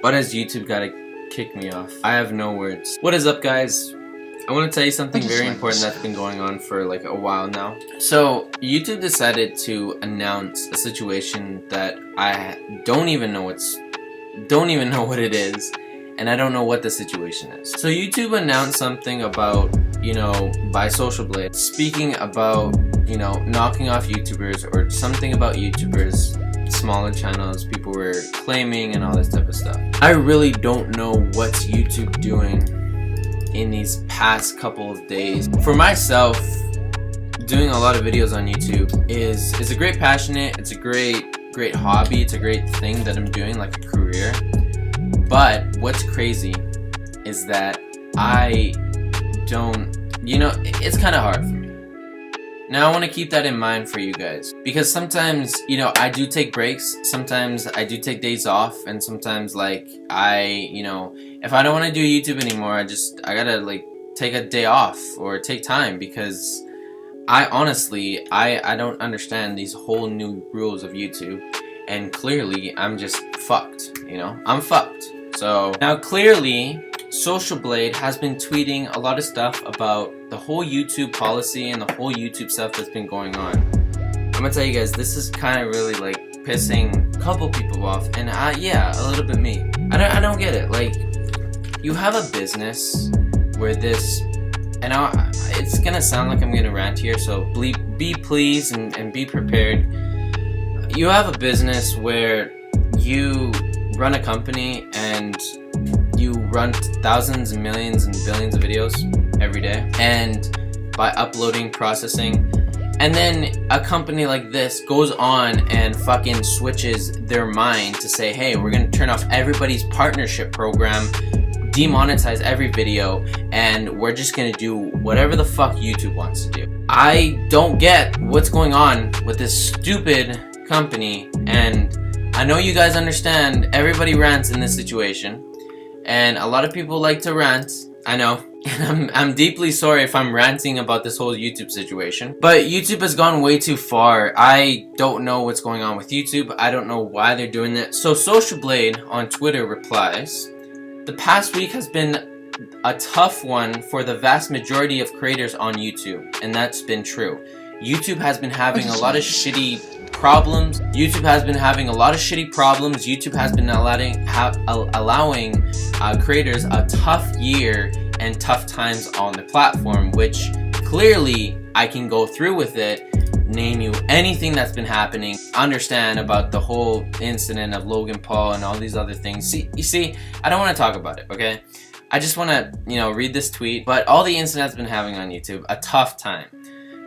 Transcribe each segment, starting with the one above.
Why does YouTube gotta kick me off? I have no words. What is up, guys? I want to tell you something very important that's been going on for like a while now. So YouTube decided to announce a situation that I don't even know what it is, and I don't know what the situation is. So YouTube announced something about, by Social Blade, speaking about, knocking off YouTubers, or something about YouTubers, smaller channels, people were claiming and all this type of stuff. I really don't know what's YouTube doing in these past couple of days. For myself, doing a lot of videos on YouTube is a great passionate, it's a great hobby, it's a great thing that I'm doing, like a career. But what's crazy is that I don't, it's kind of hard for me. Now I want to keep that in mind for you guys, because sometimes, I do take breaks, sometimes I do take days off, and sometimes if I don't want to do YouTube anymore, I gotta take a day off or take time, because I honestly, I don't understand these whole new rules of YouTube, and clearly I'm just fucked, I'm fucked. So now clearly Social Blade has been tweeting a lot of stuff about the whole YouTube policy and the whole YouTube stuff that's been going on. I'm gonna tell you guys, this is kind of really pissing a couple people off, and yeah, a little bit me. I don't get it. You have a business where this, and it's gonna sound like I'm gonna rant here, so be pleased and be prepared. You have a business where you run a company and you run thousands and millions and billions of videos every day, and by uploading, processing, and then a company like this goes on and fucking switches their mind to say, hey, we're gonna turn off everybody's partnership program, demonetize every video, and we're just gonna do whatever the fuck YouTube wants to do. I don't get what's going on with this stupid company, and I know you guys understand everybody rants in this situation, and a lot of people like to rant, I know, and I'm deeply sorry if I'm ranting about this whole YouTube situation, but YouTube has gone way too far. I don't know what's going on with YouTube, I don't know why they're doing that. So Social Blade on Twitter replies, the past week has been a tough one for the vast majority of creators on YouTube, and that's been true. YouTube has been having a lot of shitty problems. YouTube has been allowing creators a tough year and tough times on the platform, which clearly I can go through with it, name you anything that's been happening, understand about the whole incident of Logan Paul and all these other things. You see, I don't want to talk about it, okay? I just want to, read this tweet, but all the incidents been having on YouTube, a tough time.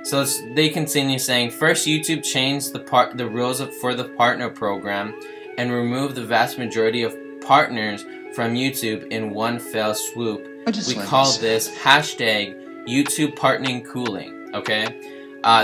So they continue saying, first, YouTube changed the rules for the partner program and removed the vast majority of partners from YouTube in one fell swoop. We call this hashtag YouTube partnering cooling, okay?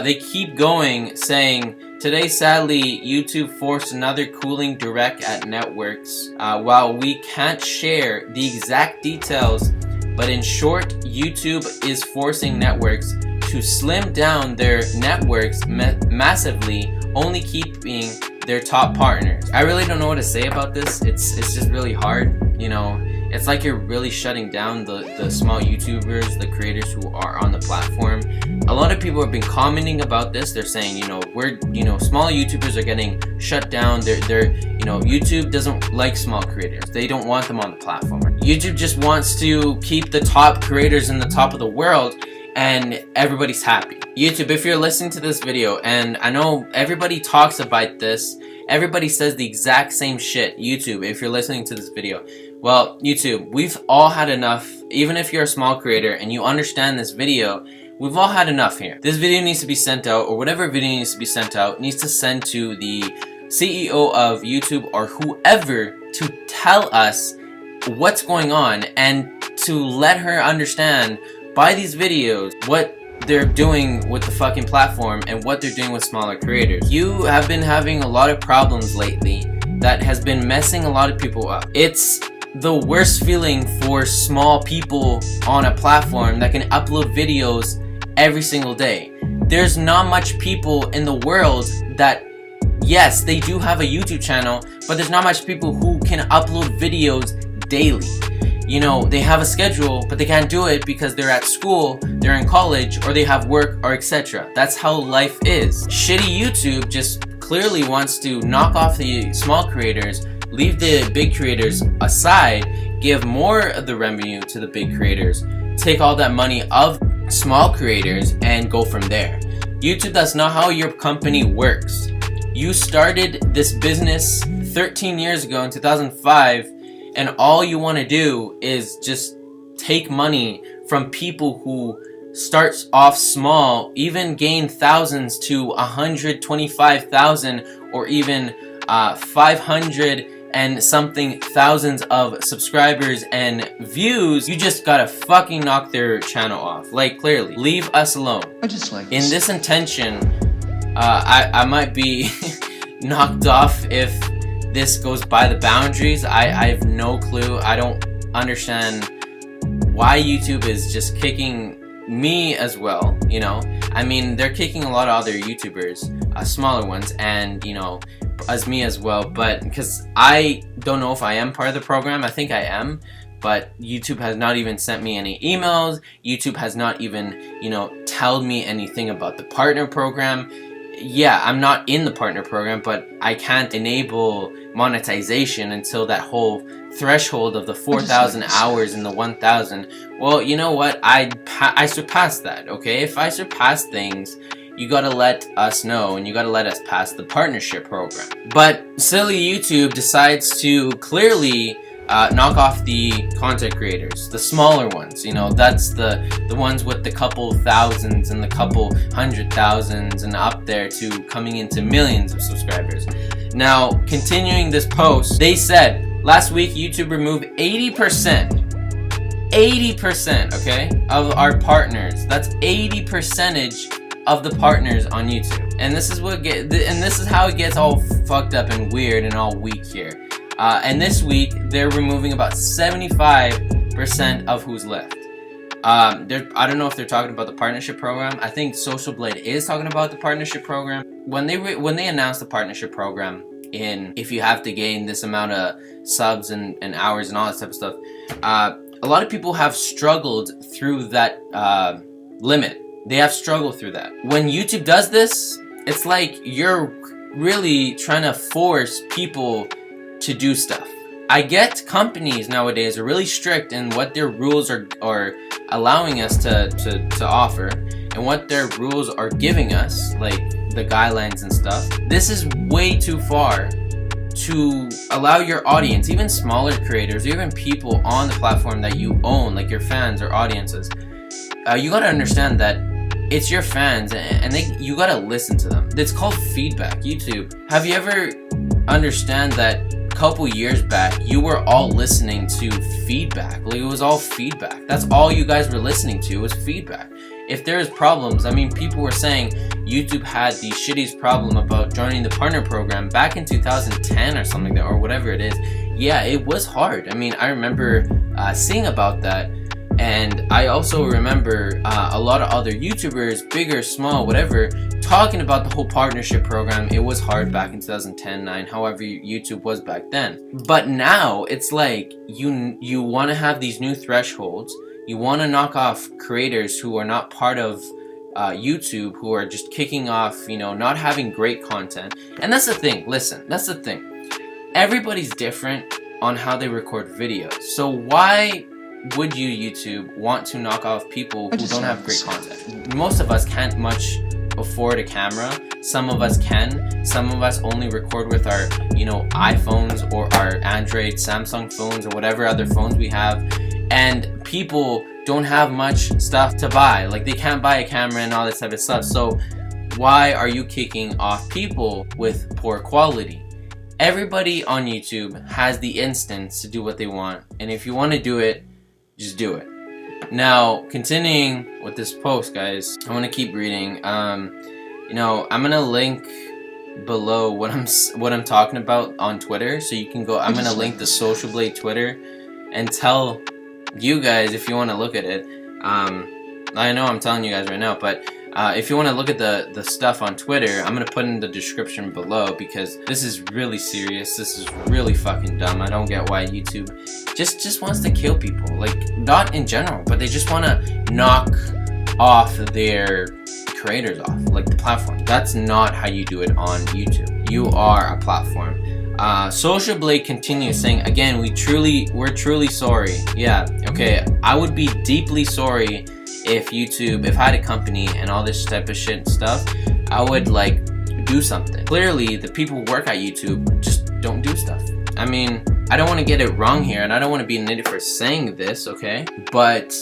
They keep going, saying, today, sadly, YouTube forced another cooling direct at networks. While we can't share the exact details, but in short, YouTube is forcing networks to slim down their networks massively, only keeping their top partners. I really don't know what to say about this. It's just really hard, It's like you're really shutting down the small YouTubers, the creators who are on the platform. A lot of people have been commenting about this. They're saying, small YouTubers are getting shut down. YouTube doesn't like small creators. They don't want them on the platform. YouTube just wants to keep the top creators in the top of the world, and everybody's happy. YouTube, if you're listening to this video, and I know everybody talks about this, everybody says the exact same shit. YouTube, if you're listening to this video, well, YouTube, we've all had enough. Even if you're a small creator and you understand this video, we've all had enough here. This video needs to be sent out, or whatever video needs to be sent out, needs to send to the CEO of YouTube or whoever to tell us what's going on, and to let her understand by these videos what they're doing with the fucking platform and what they're doing with smaller creators. You have been having a lot of problems lately that has been messing a lot of people up. It's the worst feeling for small people on a platform that can upload videos every single day. There's not much people in the world that yes, they do have a YouTube channel, but there's not much people who can upload videos daily. You know, they have a schedule, but they can't do it because they're at school, they're in college, or they have work, or etc. That's how life is. Shitty YouTube just clearly wants to knock off the small creators, leave the big creators aside, give more of the revenue to the big creators, take all that money of small creators, and go from there. YouTube, that's not how your company works. You started this business 13 years ago in 2005, and all you want to do is just take money from people who start off small, even gain thousands to 125,000 or even 500 and something thousands of subscribers and views. You just gotta fucking knock their channel off. Like, clearly, leave us alone. I just like in this intention, I might be knocked off if this goes by the boundaries. I have no clue. I don't understand why YouTube is just kicking me as well, you know. I mean, they're kicking a lot of other YouTubers, smaller ones, and, you know, as me as well, but because I don't know if I am part of the program. I think I am, but YouTube has not even sent me any emails. YouTube has not even, you know, told me anything about the partner program. Yeah, I'm not in the partner program, but I can't enable monetization until that whole threshold of the 4,000 hours and the 1,000. Well, you know what? I surpassed that, okay? If I surpass things, you gotta let us know, and you gotta let us pass the partnership program. But silly YouTube decides to clearly knock off the content creators, the smaller ones. You know, that's the ones with the couple thousands and the couple 100,000s and up there to coming into millions of subscribers. Now, continuing this post, they said last week YouTube removed 80%, okay, of our partners. That's 80% of the partners on YouTube, and this is how it gets all fucked up and weird and all weak here. And this week they're removing about 75% of who's left. I don't know if they're talking about the partnership program. I think Social Blade is talking about the partnership program. When they announced the partnership program, if you have to gain this amount of subs and hours and all that type of stuff, a lot of people have struggled through that limit. They have struggled through that. When YouTube does this, it's like you're really trying to force people to do stuff. I get companies nowadays are really strict in what their rules are allowing us to offer, and what their rules are giving us, like the guidelines and stuff. This is way too far to allow your audience, even smaller creators, even people on the platform that you own, like your fans or audiences. You gotta understand that it's your fans, and you gotta listen to them. It's called feedback. YouTube, have you ever understand that a couple years back you were all listening to feedback? Like, it was all feedback. That's all you guys were listening to, was feedback. If there's problems, I mean, people were saying YouTube had the shittiest problem about joining the partner program back in 2010 or something like that, or whatever it is. Yeah, it was hard. I mean, I remember seeing about that. And I also remember a lot of other YouTubers, big or small, whatever, talking about the whole partnership program. It was hard back in 2010, 9, however YouTube was back then. But now it's like you want to have these new thresholds. You want to knock off creators who are not part of YouTube, who are just kicking off, you know, not having great content. And that's the thing. Listen, that's the thing. Everybody's different on how they record videos. So why would you, YouTube, want to knock off people who don't have great content? Most of us can't much afford a camera. Some of us can. Some of us only record with our, you know, iPhones or our Android, Samsung phones, or whatever other phones we have. And people don't have much stuff to buy. Like, they can't buy a camera and all this type of stuff. So why are you kicking off people with poor quality? Everybody on YouTube has the instance to do what they want. And if you want to do it, just do it. Now, continuing with this post, guys, I want to keep reading. You know, I'm gonna link below what I'm talking about on Twitter, so you can go. I'm gonna link the Social Blade Twitter and tell you guys if you want to look at it. I know I'm telling you guys right now, but If you want to look at the stuff on Twitter, I'm gonna put in the description below, because this is really serious. This is really fucking dumb. I don't get why YouTube just wants to kill people. Like, not in general, but they just want to knock off their creators off, like the platform. That's not how you do it on YouTube. You are a platform. Social Blade continues saying, again, we're truly sorry. Yeah, okay, I would be deeply sorry if I had a company and all this type of shit and stuff, I would like do something. Clearly, the people who work at YouTube just don't do stuff. I mean, I don't want to get it wrong here, and I don't want to be an idiot for saying this, okay? But,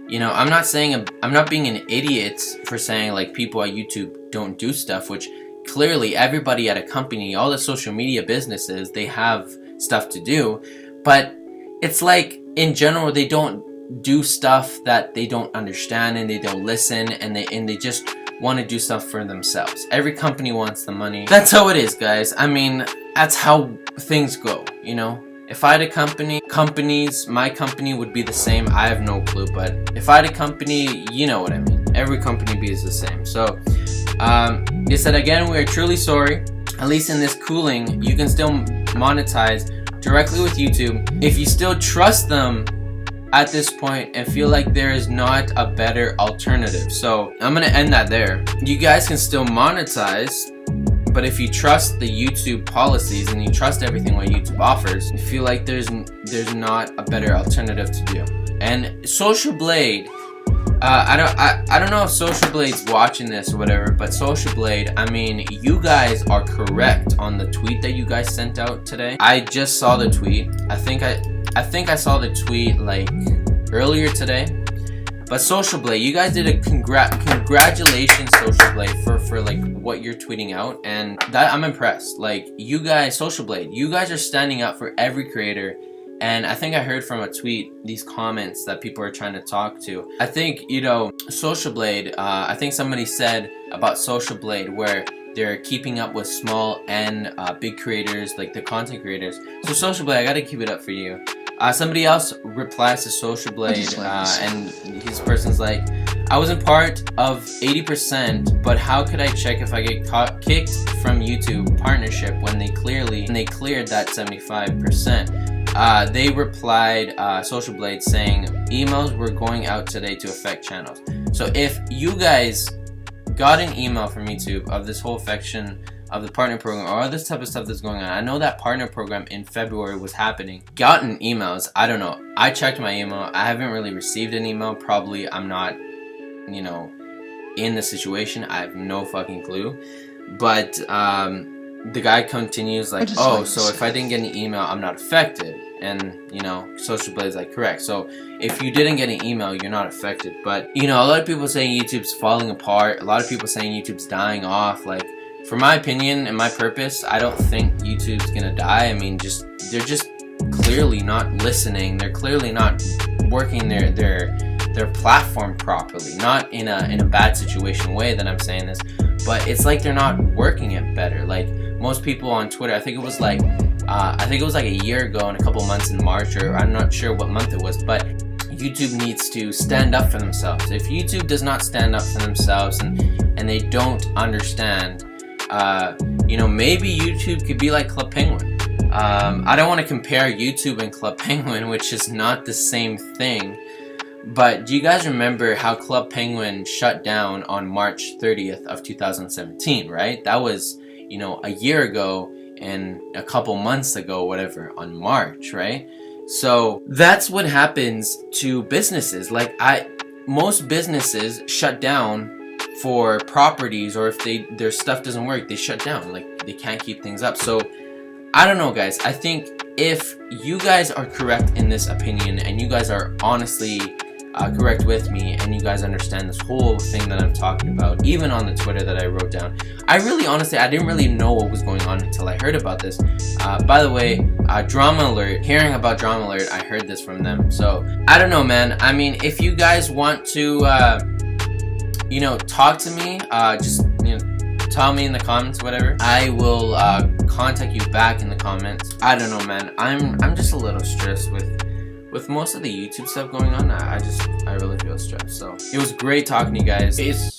you know, I'm not being an idiot for saying like people at YouTube don't do stuff, which clearly everybody at a company, all the social media businesses, they have stuff to do, but it's like in general they don't do stuff that they don't understand, and they don't listen, and they just want to do stuff for themselves. Every company wants the money. That's how it is, guys. I mean, that's how things go, you know? If I had a company, my company would be the same. I have no clue, but if I had a company, you know what I mean. Every company is the same. So, they said, again, we are truly sorry. At least in this cooling, you can still monetize directly with YouTube. If you still trust them at this point and feel like there is not a better alternative. So I'm gonna end that there. You guys can still monetize, but if you trust the YouTube policies and you trust everything what YouTube offers, you feel like there's not a better alternative to do. And Social Blade, I don't know if Social Blade's watching this or whatever, but Social Blade, I mean, you guys are correct on the tweet that you guys sent out today. I just saw the tweet. I think I saw the tweet like earlier today. But Social Blade, you guys did a congratulations, Social Blade, for like what you're tweeting out, and that I'm impressed. Like, you guys, Social Blade, you guys are standing up for every creator. And I think I heard from a tweet these comments that people are trying to talk to. I think, you know, Social Blade, I think somebody said about Social Blade where they're keeping up with small and big creators, like the content creators. So Social Blade, I gotta keep it up for you. Somebody else replies to Social Blade, and his person's like, I wasn't part of 80%, but how could I check if I get kicked from YouTube partnership when they cleared that 75%? They replied, Social Blade, saying emails were going out today to affect channels. So if you guys got an email from YouTube of this whole affection of the partner program or all this type of stuff that's going on, I know that partner program in February was happening. Gotten emails, I don't know. I checked my email. I haven't really received an email. Probably I'm not, you know, in the situation. I have no fucking clue. But the guy continues like, oh, so if I didn't get an email, I'm not affected. And, you know, Social Blade is like, correct. So if you didn't get an email, you're not affected. But, you know, a lot of people saying YouTube's falling apart. A lot of people saying YouTube's dying off. Like, for my opinion and my purpose, I don't think YouTube's gonna die. I mean, they're just clearly not listening. They're clearly not working their platform properly. Not in a bad situation way that I'm saying this, but it's like they're not working it better. Like, most people on Twitter, I think it was like a year ago and a couple months in March, or I'm not sure what month it was, but YouTube needs to stand up for themselves. If YouTube does not stand up for themselves and they don't understand, you know, maybe YouTube could be like Club Penguin. I don't want to compare YouTube and Club Penguin, which is not the same thing, but do you guys remember how Club Penguin shut down on March 30th of 2017, right? That was, you know, a year ago and a couple months ago, whatever, on March, right? So that's what happens to businesses. Like, most businesses shut down for properties, or if their stuff doesn't work, they shut down. Like, they can't keep things up. So I don't know, guys. I think if you guys are correct in this opinion, and you guys are honestly correct with me, and you guys understand this whole thing that I'm talking about, even on the Twitter that I wrote down, I didn't really know what was going on until I heard about this. By the way, Drama Alert, hearing about Drama Alert, I heard this from them. So I don't know, man. I mean, if you guys want to you know, talk to me, just, you know, tell me in the comments, whatever. I will contact you back in the comments. I don't know, man. I'm just a little stressed with most of the YouTube stuff going on. I really feel stressed. So it was great talking to you guys. Peace.